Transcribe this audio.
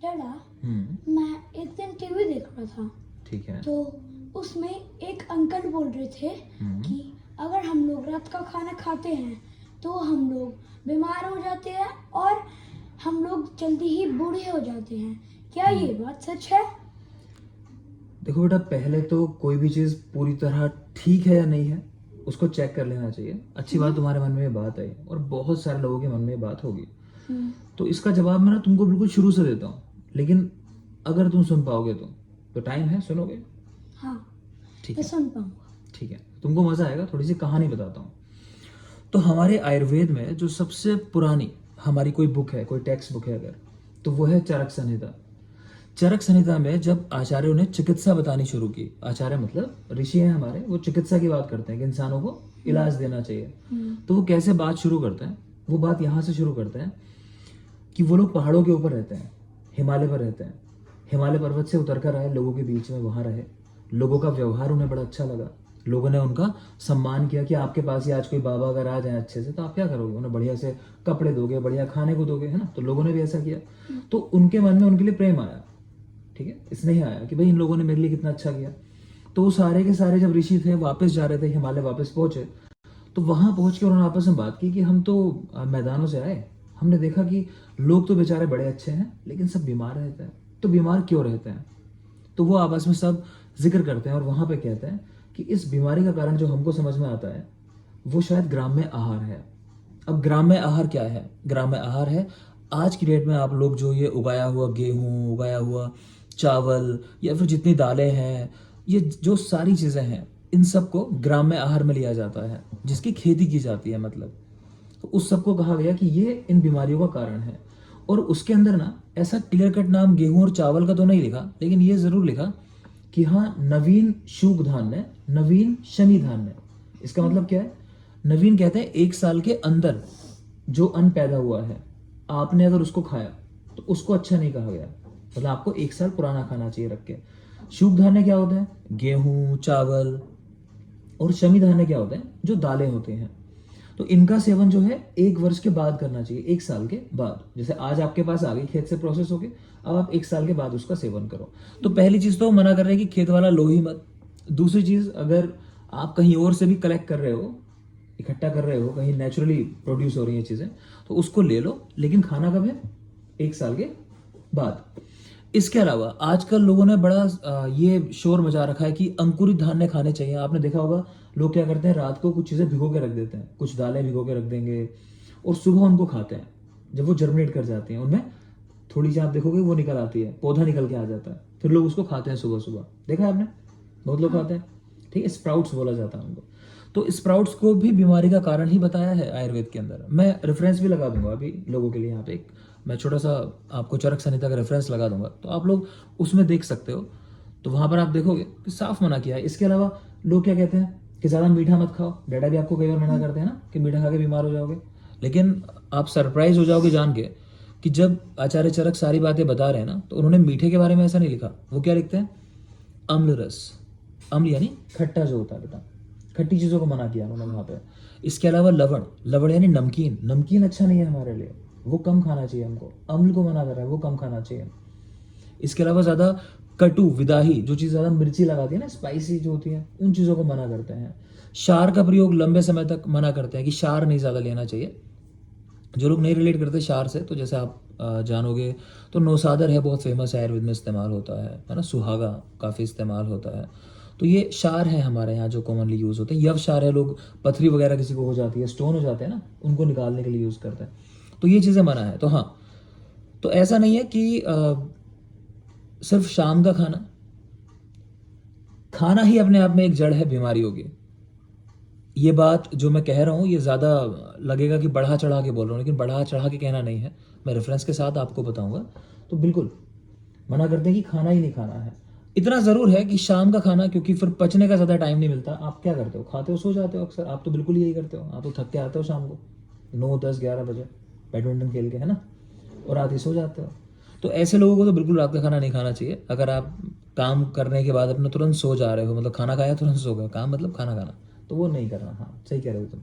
डैडा, मैं एक दिन टीवी देख रहा था। ठीक है। तो उसमें एक अंकल बोल रहे थे कि अगर हम लोग रात का खाना खाते हैं तो हम लोग बीमार हो जाते हैं और हम लोग जल्दी ही बूढ़े हो जाते हैं। क्या ये बात सच है? देखो बेटा, पहले तो कोई भी चीज़ पूरी तरह ठीक है या नहीं है उसको चेक कर लेना चाहिए। अच्छी बात तुम्हारे मन में ये बात आई और बहुत सारे लोगों के मन में ये बात होगी। तो इसका जवाब मैं ना तुमको बिल्कुल शुरू से देता हूँ, लेकिन अगर तुम सुन पाओगे तो टाइम है, सुनोगे? हाँ, ठीक मैं है, सुन पाऊंगा। ठीक है, तुमको मजा आएगा। थोड़ी सी कहानी बताता हूँ। तो हमारे आयुर्वेद में जो सबसे पुरानी हमारी कोई बुक है, कोई टेक्स्ट बुक है अगर, तो वो है चरक संहिता। चरक संहिता में जब आचार्यों ने चिकित्सा बतानी शुरू की, आचार्य मतलब ऋषि हैं हमारे, वो चिकित्सा की बात करते हैं कि इंसानों को इलाज देना चाहिए। तो वो कैसे बात शुरू करते हैं? वो बात यहाँ से शुरू करते हैं कि वो लोग पहाड़ों के ऊपर रहते हैं, हिमालय पर रहते हैं। हिमालय पर्वत से उतर कर आए, लोगों के बीच में वहाँ रहे, लोगों का व्यवहार उन्हें बड़ा अच्छा लगा, लोगों ने उनका सम्मान किया कि आपके पास ही आज कोई बाबा अगर आ जाए अच्छे से तो आप क्या करोगे? उन्हें बढ़िया से कपड़े दोगे, बढ़िया खाने को दोगे, है ना? तो लोगों ने भी ऐसा किया। तो उनके मन में उनके लिए प्रेम आया, ठीक है, स्नेह आया कि भाई इन लोगों ने मेरे लिए कितना अच्छा किया। तो वो सारे के सारे जब ऋषि थे वापस जा रहे थे, हिमालय वापस पहुंचे, तो वहां पहुंच के उन्होंने आपस में बात की कि हम तो मैदानों से आए, हमने देखा कि लोग तो बेचारे बड़े अच्छे हैं लेकिन सब बीमार रहते हैं। तो बीमार क्यों रहते हैं? तो वो आपस में सब जिक्र करते हैं और वहां पे कहते हैं कि इस बीमारी का कारण जो हमको समझ में आता है वो शायद ग्राम्य आहार है। अब ग्राम्य आहार क्या है? ग्राम्य आहार है आज की डेट में आप लोग जो ये उगाया हुआ गेहूं, उगाया हुआ चावल या फिर जितनी दालें हैं, ये जो सारी चीज़ें हैं, इन सबको ग्राम्य आहार में लिया जाता है, जिसकी खेती की जाती है मतलब। तो उस सबको कहा गया कि ये इन बीमारियों का कारण है। और उसके अंदर ना ऐसा क्लियर कट नाम गेहूं और चावल का तो नहीं लिखा, लेकिन ये जरूर लिखा कि हाँ, नवीन शुग धान्य, नवीन शमी धान्य। इसका मतलब क्या है? नवीन कहते हैं 1 साल के अंदर जो अन्न पैदा हुआ है, आपने अगर उसको खाया तो उसको अच्छा नहीं कहा गया, मतलब आपको 1 साल पुराना खाना चाहिए रख के। शुग धान्य क्या होते हैं? गेहूं, चावल। और शमी धान्य क्या होते हैं? जो दालें होते हैं। तो इनका सेवन जो है 1 वर्ष के बाद करना चाहिए, 1 साल के बाद। जैसे आज आपके पास आ गई खेत से प्रोसेस होके, अब आप 1 साल के बाद उसका सेवन करो। तो पहली चीज तो मना कर रहे हैं कि खेत वाला लो ही मत। दूसरी चीज, अगर आप कहीं और से भी कलेक्ट कर रहे हो, इकट्ठा कर रहे हो, कहीं नेचुरली प्रोड्यूस हो रही है चीजें, तो उसको ले लो, लेकिन खाना कब है? 1 साल के बाद। इसके अलावा आजकल लोगों ने बड़ा ये शोर मचा रखा है कि अंकुरित धान्य खाने चाहिए। आपने देखा होगा लोग क्या करते हैं, रात को कुछ चीज़ें भिगो के रख देते हैं, कुछ दालें भिगो के रख देंगे और सुबह उनको खाते हैं। जब वो जर्मिनेट कर जाती हैं, उनमें थोड़ी सी आप देखोगे वो निकल आती है, पौधा निकल के आ जाता है, फिर लोग उसको खाते हैं सुबह सुबह। देखा है आपने? बहुत लोग खाते हैं, ठीक है, स्प्राउट्स बोला जाता है उनको। तो स्प्राउट्स को भी बीमारी का कारण ही बताया है आयुर्वेद के अंदर। मैं रेफरेंस भी लगा दूंगा अभी लोगों के लिए, यहाँ पे एक मैं छोटा सा आपको चरक संहिता का रेफरेंस लगा दूंगा, तो आप लोग उसमें देख सकते हो। तो वहां पर आप देखोगे कि साफ मना किया है। इसके अलावा लोग क्या कहते हैं कि ज़्यादा मीठा मत खाओ। डैडा भी आपको कई बार मना करते हैं ना कि मीठा खा के बीमार हो जाओगे, लेकिन आप सरप्राइज हो जाओगे जान के कि जब आचार्य चरक सारी बातें बता रहे हैं ना, तो उन्होंने मीठे के बारे में ऐसा नहीं लिखा। वो क्या लिखते हैं? अम्ल रस। अम्ल यानी खट्टा जो होता है बेटा, खट्टी चीज़ों को मना किया उन्होंने वहाँ पे। इसके अलावा लवण, लवण यानी नमकीन। नमकीन अच्छा नहीं है हमारे लिए, वो कम खाना चाहिए हमको। अम्ल को मना कर रहा है, वो कम खाना चाहिए। इसके अलावा ज़्यादा कटु, विदाही, जो चीज़ ज़्यादा मिर्ची लगाती है ना, स्पाइसी जो होती है, उन चीज़ों को मना करते हैं। क्षार का प्रयोग लंबे समय तक मना करते हैं कि क्षार नहीं ज़्यादा लेना चाहिए। जो लोग नहीं रिलेट करते क्षार से, तो जैसे आप जानोगे तो नौसादर है, बहुत फेमस है, आयुर्वेद में इस्तेमाल होता है ना। सुहागा काफ़ी इस्तेमाल होता है। तो ये क्षार है हमारे यहाँ जो कॉमनली यूज़ होते हैं। यव क्षार है, लोग पथरी वगैरह किसी को हो जाती है, स्टोन हो जाते हैं ना, उनको निकालने के लिए यूज़ करते हैं। तो ये चीज़ें मना है। तो हाँ, तो ऐसा नहीं है कि सिर्फ शाम का खाना, खाना ही अपने आप में एक जड़ है बीमारियों की। ये बात जो मैं कह रहा हूँ, ये ज़्यादा लगेगा कि बढ़ा चढ़ा के बोल रहा हूँ, लेकिन बढ़ा चढ़ा के कहना नहीं है, मैं रेफरेंस के साथ आपको बताऊंगा। तो बिल्कुल मना करते हैं कि खाना ही नहीं खाना है। इतना ज़रूर है कि शाम का खाना, क्योंकि फिर पचने का ज़्यादा टाइम नहीं मिलता। आप क्या करते हो? खाते हो, सो जाते हो अक्सर। आप तो बिल्कुल यही करते हो। आप तो थक के आते हो शाम को 9, 10, 11 बजे बैडमिंटन खेल के, है ना, और रात ही सो जाते हो। तो ऐसे लोगों को तो बिल्कुल रात का खाना नहीं खाना चाहिए। अगर आप काम करने के बाद अपना तुरंत सो जा रहे हो, मतलब खाना खाया तुरंत सो गए, काम मतलब खाना खाना, तो वो नहीं करना। हाँ, सही कह रहे हो तुम।